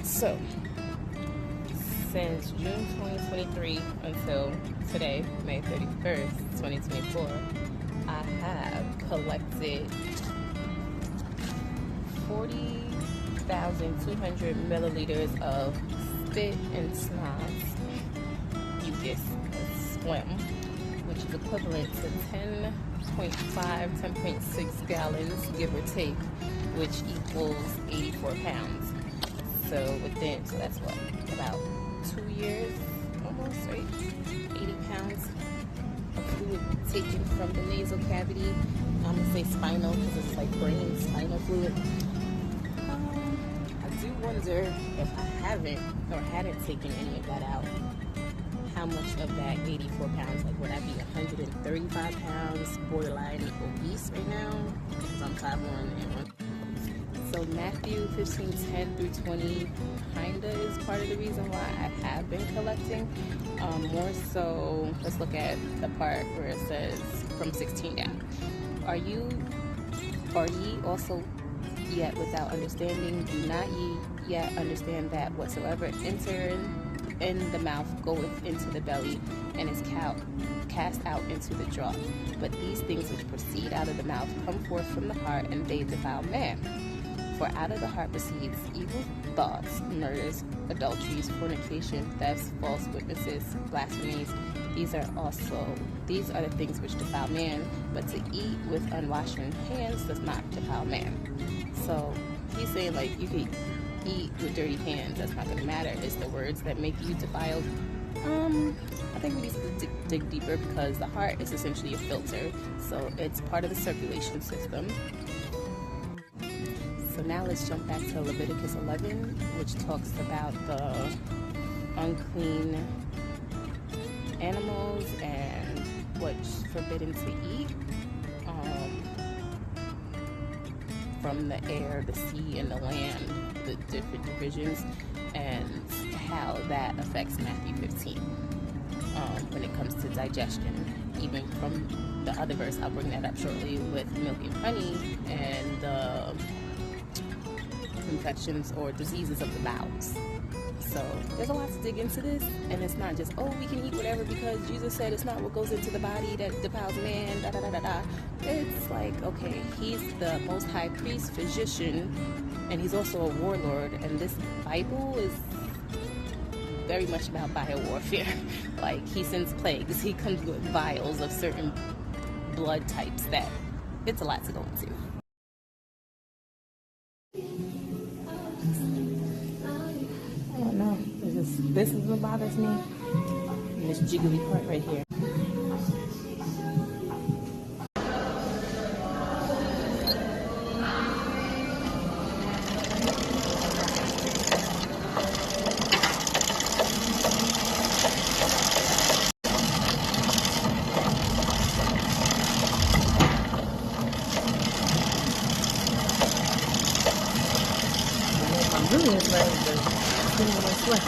So, since June 2023 until today, May 31st, 2024, I have collected 40,200 milliliters of spit and snot, mucus, phlegm, which is equivalent to 10.6 gallons, give or take, which equals 84 pounds. So that's what, about 2 years almost, right? 80 pounds of fluid taken from the nasal cavity. I'm gonna say spinal because it's like brain spinal fluid. I do wonder if I hadn't taken any of that out, how much of that 84 pounds, like would I be 135 pounds, borderline obese right now? Because I'm 5'1" and 1. So Matthew 15:10 through 20 kinda is part of the reason why I have been collecting. More so, let's look at the part where it says from 16 down. Are ye also yet without understanding? Do not ye yet understand that whatsoever entereth in the mouth goeth into the belly, and is cast out into the draught? But these things which proceed out of the mouth come forth from the heart, and they defile man. For out of the heart proceeds evil thoughts, murders, adulteries, fornication, thefts, false witnesses, blasphemies. These are the things which defile man, but to eat with unwashed hands does not defile man. So he's saying, like, you can eat with dirty hands, that's not going to matter. It's the words that make you defiled. I think we need to dig deeper, because the heart is essentially a filter, so it's part of the circulation system. So now let's jump back to Leviticus 11, which talks about the unclean animals and what's forbidden to eat from the air, the sea, and the land, the different divisions, and how that affects Matthew 15 when it comes to digestion. Even from the other verse, I'll bring that up shortly, with milk and honey and the infections or diseases of the bowels. So there's a lot to dig into this, and it's not just, oh, we can eat whatever because Jesus said it's not what goes into the body that defiles man, da da da da da. It's like, okay, he's the most high priest, physician, and he's also a warlord, and this Bible is very much about biowarfare. Like, he sends plagues, he comes with vials of certain blood types that it's a lot to go into. I don't know. This is what bothers me. And this jiggly part right here. I'm really afraid of getting my sweat.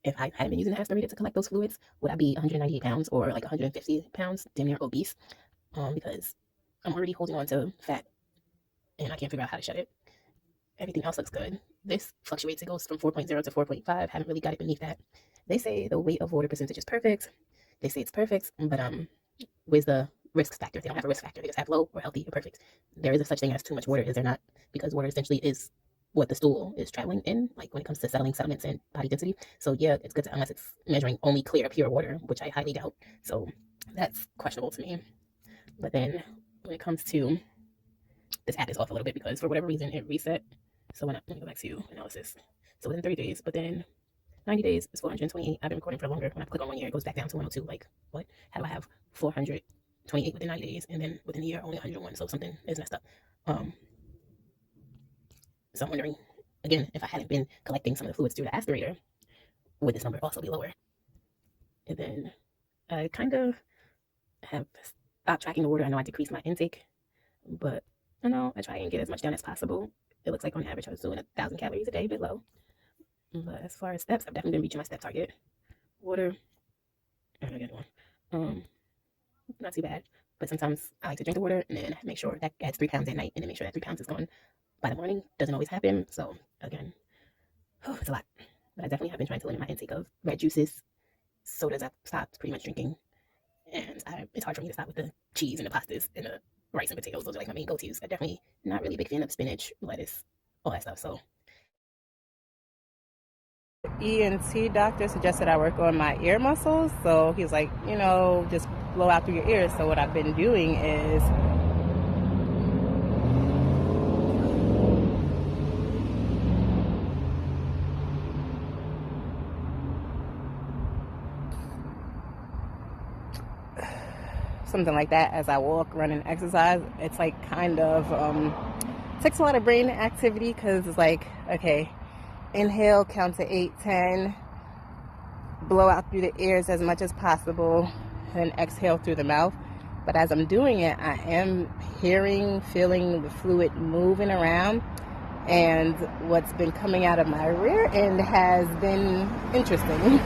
If I hadn't been using the aspirator to collect those fluids, would I be 198 pounds or like 150 pounds, damn near obese? Because I'm already holding on to fat and I can't figure out how to shed it. Everything else looks good. This fluctuates. It goes from 4.0 to 4.5. Haven't really got it beneath that. They say the weight of water percentage is perfect. They say it's perfect, but where's the risk factor? They don't have a risk factor. They just have low or healthy or perfect. There is a such thing as too much water, is there not? Because water essentially is what the stool is traveling in, like when it comes to settling sediments and body density. So yeah, it's good to, unless it's measuring only clear, pure water, which I highly doubt. So that's questionable to me. But then when it comes to, this app is off a little bit because for whatever reason it reset. So let me go back to analysis. So within 30 days, but then 90 days is 428. I've been recording for longer. When I click on 1 year, it goes back down to 102. Like, what? How do I have 428 within 90 days, and then within a year, only 101? So something is messed up. So I'm wondering, again, if I hadn't been collecting some of the fluids through the aspirator, would this number also be lower? And then I kind of have stopped tracking the water. I know I decreased my intake, but I try and get as much done as possible. It looks like on average I was doing 1,000 calories a day, a bit low. But as far as steps, I've definitely been reaching my step target. Water, I gotta get one. Not too bad. But sometimes I like to drink the water and then make sure that adds 3 pounds at night, and then make sure that 3 pounds is gone by the morning. Doesn't always happen. So again, it's a lot. But I definitely have been trying to limit my intake of red juices, sodas. I've stopped pretty much drinking, and it's hard for me to stop with the cheese and the pastas and the rice and potatoes. Those are like my main go-tos. I'm definitely not really a big fan of spinach, lettuce, all that stuff. So ENT doctor suggested I work on my ear muscles. So he's like, just blow out through your ears. So what I've been doing is something like that as I walk, run, and exercise. It's like kind of takes a lot of brain activity, because it's like, okay, inhale, count to 8, 10, blow out through the ears as much as possible, and exhale through the mouth. But as I'm doing it, I am feeling the fluid moving around, and what's been coming out of my rear end has been interesting.